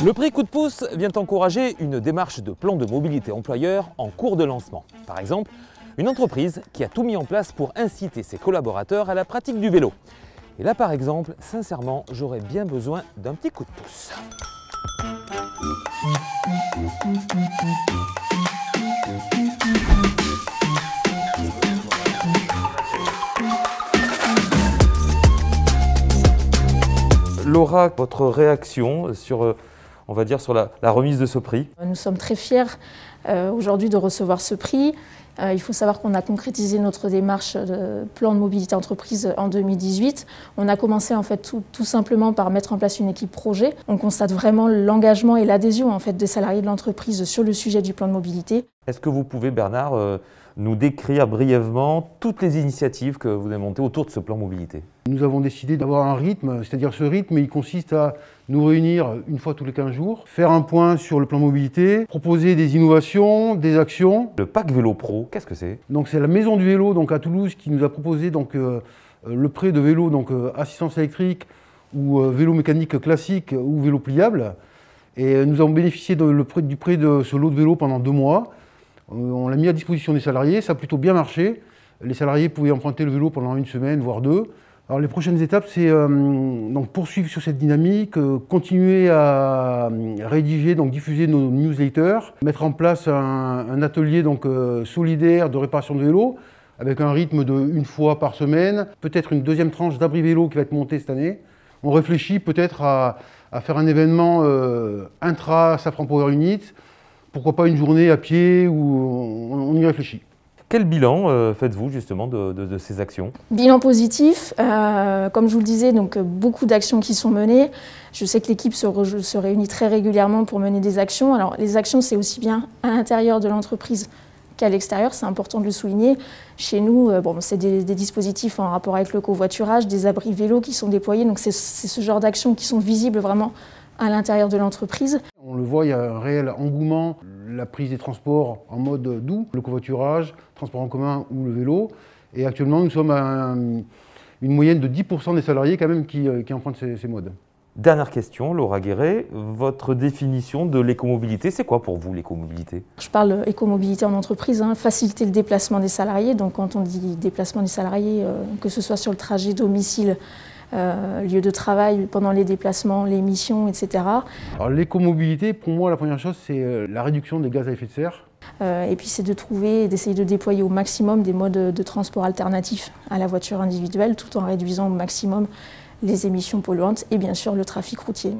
Le prix Coup de pouce vient encourager une démarche de plan de mobilité employeur en cours de lancement. Par exemple, une entreprise qui a tout mis en place pour inciter ses collaborateurs à la pratique du vélo. Et là par exemple, sincèrement, j'aurais bien besoin d'un petit coup de pouce. Laura, votre réaction sur, on va dire, sur la remise de ce prix? Nous sommes très fiers aujourd'hui de recevoir ce prix. Il faut savoir qu'on a concrétisé notre démarche de plan de mobilité entreprise en 2018. On a commencé en fait tout simplement par mettre en place une équipe projet. On constate vraiment l'engagement et l'adhésion en fait des salariés de l'entreprise sur le sujet du plan de mobilité. Est-ce que vous pouvez, Bernard, nous décrire brièvement toutes les initiatives que vous avez montées autour de ce plan mobilité? Nous avons décidé d'avoir un rythme, c'est-à-dire ce rythme, il consiste à nous réunir une fois tous les 15 jours, faire un point sur le plan mobilité, proposer des innovations, des actions. Le pack vélo pro, qu'est-ce que c'est? Donc c'est la maison du vélo donc à Toulouse qui nous a proposé donc le prêt de vélo donc assistance électrique ou vélo mécanique classique ou vélo pliable. Et nous avons bénéficié du prêt de ce lot de vélo pendant 2 mois. On l'a mis à disposition des salariés, ça a plutôt bien marché. Les salariés pouvaient emprunter le vélo pendant 1 semaine, voire 2. Alors les prochaines étapes, c'est donc poursuivre sur cette dynamique, continuer à rédiger, donc diffuser nos newsletters, mettre en place un atelier donc, solidaire de réparation de vélo, avec un rythme de 1 fois par semaine, peut-être une deuxième tranche d'abri vélo qui va être montée cette année. On réfléchit peut-être à faire un événement intra-Safran Power Unit, pourquoi pas une journée à pied, où on y réfléchit. Quel bilan faites-vous justement de ces actions? Bilan positif, comme je vous le disais, donc beaucoup d'actions qui sont menées. Je sais que l'équipe se réunit très régulièrement pour mener des actions. Alors les actions, c'est aussi bien à l'intérieur de l'entreprise qu'à l'extérieur, c'est important de le souligner. Chez nous, c'est des dispositifs en rapport avec le covoiturage, des abris vélos qui sont déployés, donc c'est ce genre d'actions qui sont visibles vraiment à l'intérieur de l'entreprise. On le voit, il y a un réel engouement, la prise des transports en mode doux, le covoiturage, transport en commun ou le vélo. Et actuellement, nous sommes à une moyenne de 10% des salariés quand même qui empruntent ces modes. Dernière question, Laura Guéret, votre définition de l'écomobilité, c'est quoi pour vous l'écomobilité? Je parle écomobilité en entreprise, faciliter le déplacement des salariés. Donc quand on dit déplacement des salariés, que ce soit sur le trajet domicile, lieu de travail, pendant les déplacements, les missions, etc. Alors l'écomobilité, pour moi, la première chose, c'est la réduction des gaz à effet de serre. Et puis c'est de trouver et d'essayer de déployer au maximum des modes de transport alternatifs à la voiture individuelle, tout en réduisant au maximum les émissions polluantes et bien sûr le trafic routier.